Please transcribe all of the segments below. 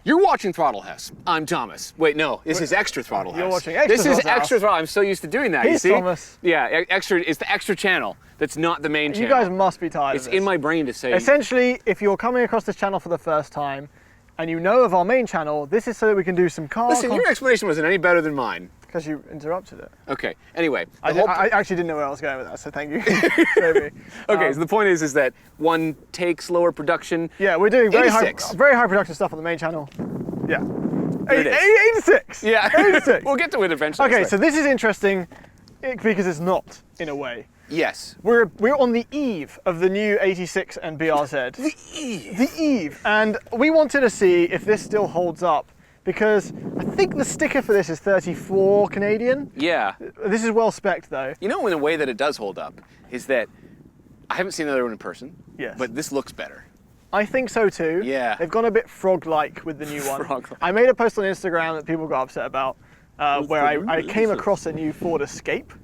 You're watching Throttle House. I'm Thomas. Wait, no, this is Extra Throttle House. You're watching Extra This is Extra Throttle. I'm so used to doing that. He's you see? Thomas. Yeah, Extra. It's the extra channel. That's not the main channel. You guys must be tired It's of this. in my brain to say. Essentially, if you're coming across this channel for the first time and you know of our main channel, this is so that we can do some car. Listen, your explanation wasn't any better than mine. Because you interrupted it. Okay. Anyway, I actually didn't know where I was going with that, so thank you. Maybe. Okay, so the point is that one takes lower production. Yeah, we're doing very high 86. production stuff on the main channel. Yeah. Here it is. 86. Yeah. 86. We'll get to it eventually. Okay, so this is interesting because it's not, in a way. Yes. We're on the eve of the new 86 and BRZ. The eve. The eve. And we wanted to see if this still holds up because I think the sticker for this is 34 Canadian. Yeah. This is well spec'd though. You know, in a way that it does hold up is that I haven't seen another one in person. Yes. But this looks better. I think so too. Yeah. They've gone a bit frog-like with the new one. Frog-like. I made a post on Instagram that people got upset about where I came across a new Ford Escape.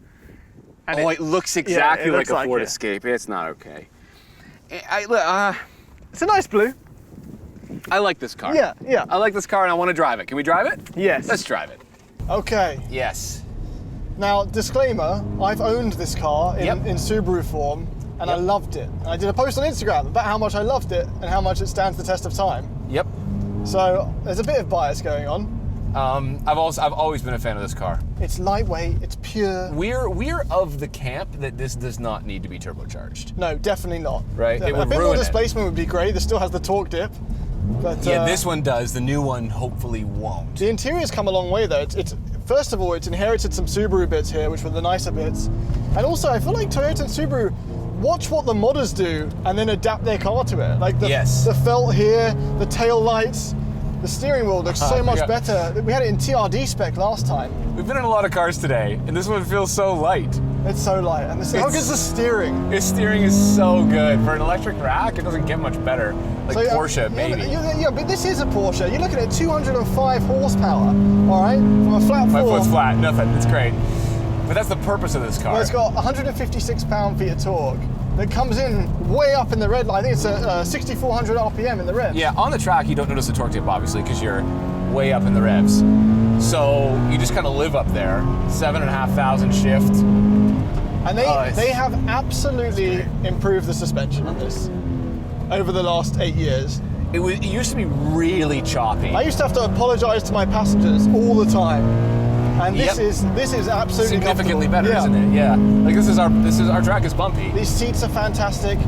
And it looks exactly like a Ford it. Escape. It's not okay. It's a nice blue. I like this car. Yeah, yeah. I like this car and I want to drive it. Can we drive it? Yes. Let's drive it. Okay. Yes. Now, disclaimer, I've owned this car in Subaru form and I loved it. And I did a post on Instagram about how much I loved it and how much it stands the test of time. Yep. So there's a bit of bias going on. I've always been a fan of this car. It's lightweight, it's pure. We're of the camp that this does not need to be turbocharged. No, definitely not. Right? It would a bit more ruin it. displacement would be great. This still has the torque dip. But, Yeah, this one does. The new one hopefully won't. The interior's come a long way though. It's first of all, it's inherited some Subaru bits here, which were the nicer bits. And also, I feel like Toyota and Subaru watch what the modders do and then adapt their car to it. Like the felt here, the tail lights, the steering wheel looks so much better. We had it in TRD spec last time. We've been in a lot of cars today, and this one feels so light. It's so light. And how good's the steering? Its steering is so good. For an electric rack, it doesn't get much better. Like So, Porsche, maybe. Yeah, but this is a Porsche. You're looking at 205 horsepower, all right? From a flat My four. foot's flat, nothing, it's great. But that's the purpose of this car. Well, it's got 156 pound-feet of torque that comes in way up in the red line. I think it's a 6,400 RPM in the revs. Yeah, on the track, you don't notice the torque dip, obviously, because you're way up in the revs. So you just kind of live up there. 7,500 shift. And they have absolutely improved the suspension on this over the last 8 years. It used to be really choppy. I used to have to apologize to my passengers all the time. And this is absolutely significantly better, isn't it? Yeah. Like our track is bumpy. These seats are fantastic.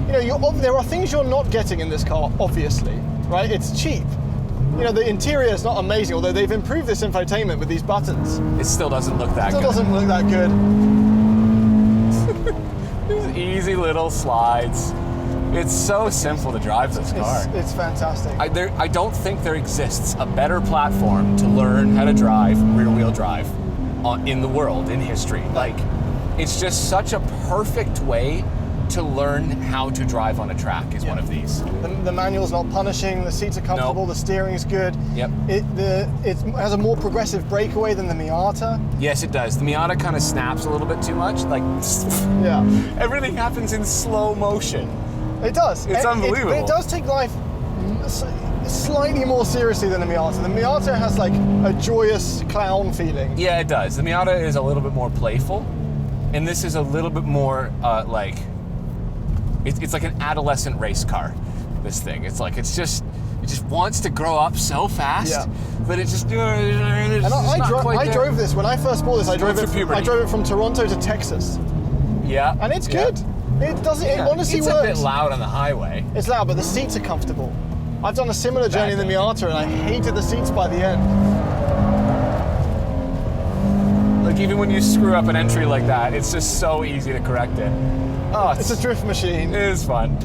You know, there are things you're not getting in this car, obviously, right? It's cheap. You know, the interior is not amazing, although they've improved this infotainment with these buttons. It still doesn't look that good. It still doesn't look that good. These easy little slides. It's so simple to drive this car. It's fantastic. I don't think there exists a better platform to learn how to drive rear-wheel drive in the world, in history. Like, it's just such a perfect way to learn how to drive on a track is one of these. The manual's not punishing, the seats are comfortable, the steering's good. Yep. It has a more progressive breakaway than the Miata. Yes, it does. The Miata kind of snaps a little bit too much. Like, yeah. Everything happens in slow motion. It does. It's unbelievable. But it does take life slightly more seriously than the Miata. The Miata has like a joyous clown feeling. Yeah, it does. The Miata is a little bit more playful, and this is a little bit more like it's like an adolescent race car. This thing, it just wants to grow up so fast, but it just. I drove this when I first bought this. I drove it from Toronto to Texas. Yeah, and it's good. It doesn't. It honestly it's works. It's a bit loud on the highway. It's loud, but the seats are comfortable. I've done a similar journey in the Miata, and I hated the seats by the end. Like even when you screw up an entry like that, it's just so easy to correct it. Oh, it's a drift machine. It is fun.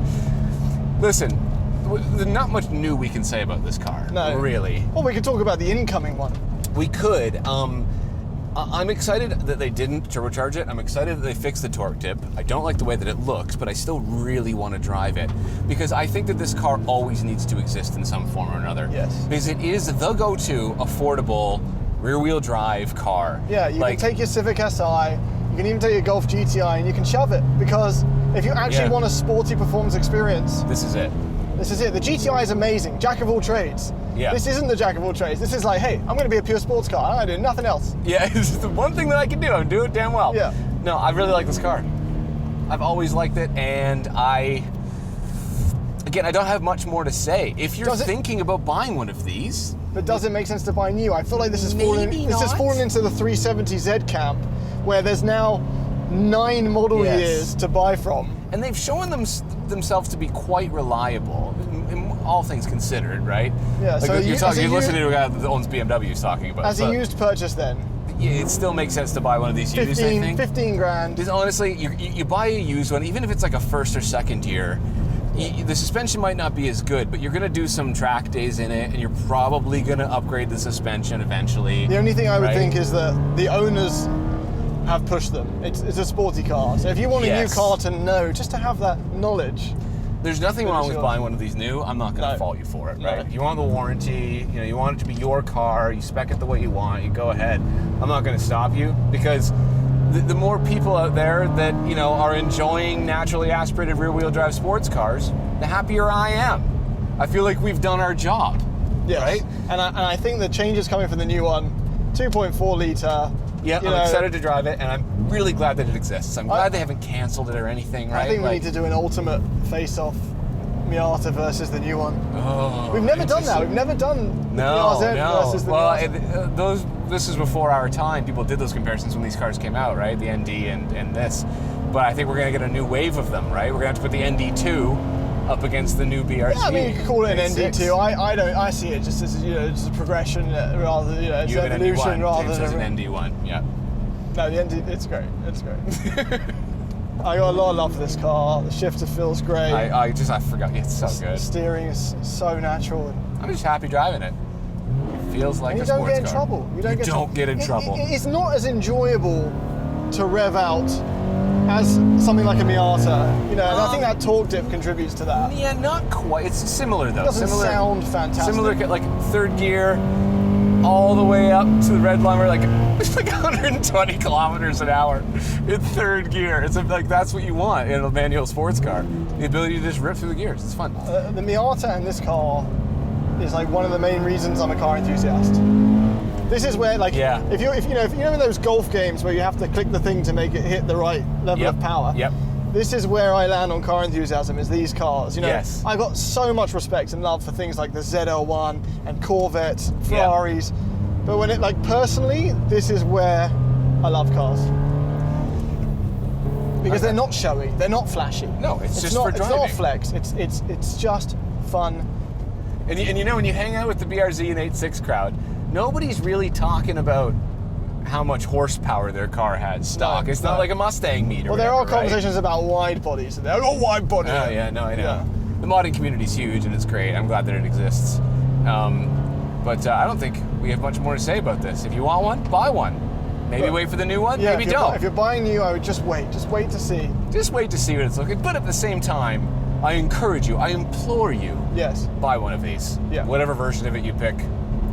Listen, there's not much new we can say about this car. No, really. Well, we could talk about the incoming one. We could. I'm excited that they didn't turbocharge it. I'm excited that they fixed the torque dip. I don't like the way that it looks, but I still really want to drive it because I think that this car always needs to exist in some form or another. Yes. Because it is the go-to affordable rear-wheel drive car. Yeah, you can take your Civic Si, you can even take your Golf GTI and you can shove it because if you actually want a sporty performance experience, this is it. This is it. The GTI is amazing. Jack of all trades. Yeah. This isn't the jack of all trades. This is like, hey, I'm going to be a pure sports car. I'm going to do nothing else. Yeah, it's the one thing that I can do. I'm doing it damn well. Yeah. No, I really like this car. I've always liked it, and again, I don't have much more to say. If you're thinking about buying one of these... But does it make sense to buy new? I feel like this has fallen into the 370Z camp, where there's now 9 model years to buy from. And they've shown themselves to be quite reliable, in all things considered, right? Yeah, like so you're listening to a guy that owns BMWs talking about it. As a used purchase then? Yeah, it still makes sense to buy one of these used, I think. 15 grand. Because honestly, you buy a used one, even if it's like a first or second year, the suspension might not be as good, but you're going to do some track days in it, and you're probably going to upgrade the suspension eventually. The only thing I would think is that the owners have pushed them. It's a sporty car. So if you want a new car to know, just to have that knowledge. There's nothing wrong with buying one of these new. I'm not going to fault you for it, right? If you want the warranty, you want it to be your car, you spec it the way you want, you go ahead. I'm not going to stop you, because the more people out there that, are enjoying naturally aspirated rear-wheel drive sports cars, the happier I am. I feel like we've done our job, right? And I think the changes coming from the new one, 2.4 litre. Yeah, I'm excited to drive it, and I'm really glad that it exists. I'm glad they haven't canceled it or anything, right? I think we need to do an ultimate face-off Miata versus the new one. Oh, we've never done that. We've never done Miata versus the Miata. Well, this is before our time. People did those comparisons when these cars came out, right? The ND and this. But I think we're going to get a new wave of them, right? We're going to have to put the ND2 up against the new BRZ. Yeah, I mean, you could call it an ND2. I see it just as just a progression rather than it's an evolution ND1. rather James than an ND1. Yeah. No, the ND. It's great. It's great. I got a lot of love for this car. The shifter feels great. I forgot. It's so good. The steering is so natural. I'm just happy driving it. It feels like a sports car. You don't get in trouble. You don't get in trouble. It's not as enjoyable to rev out as something like a Miata, and I think that torque dip contributes to that. Yeah, not quite. It's similar though. It doesn't sound fantastic. Similar, like third gear, all the way up to the red line. We're like, it's like 120 kilometers an hour in third gear. It's like that's what you want in a manual sports car. The ability to just rip through the gears. It's fun. The Miata in this car is like one of the main reasons I'm a car enthusiast. This is where, if you know in those golf games where you have to click the thing to make it hit the right level of power. Yep. This is where I land on car enthusiasm, is these cars. Yes. I've got so much respect and love for things like the ZL1 and Corvettes, Ferraris. Yep. But when personally, this is where I love cars. Because they're not showy, they're not flashy. No, it's just for driving. It's not flex, it's just fun. And when you hang out with the BRZ and 8.6 crowd, nobody's really talking about how much horsepower their car has stock. It's not like a Mustang meter. Well, there are conversations about wide bodies. They're all wide body. Oh yeah, no, I know. Yeah. The modding community's huge, and it's great. I'm glad that it exists. But I don't think we have much more to say about this. If you want one, buy one. Maybe wait for the new one. Maybe don't. If you're buying new, I would just wait. Just wait to see. Just wait to see what it's looking. But at the same time, I encourage you. I implore you. Yes. Buy one of these. Yeah. Whatever version of it you pick.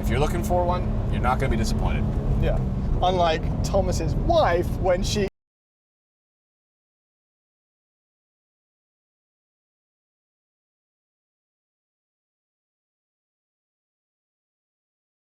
If you're looking for one, you're not going to be disappointed. Yeah. Unlike Thomas's wife when she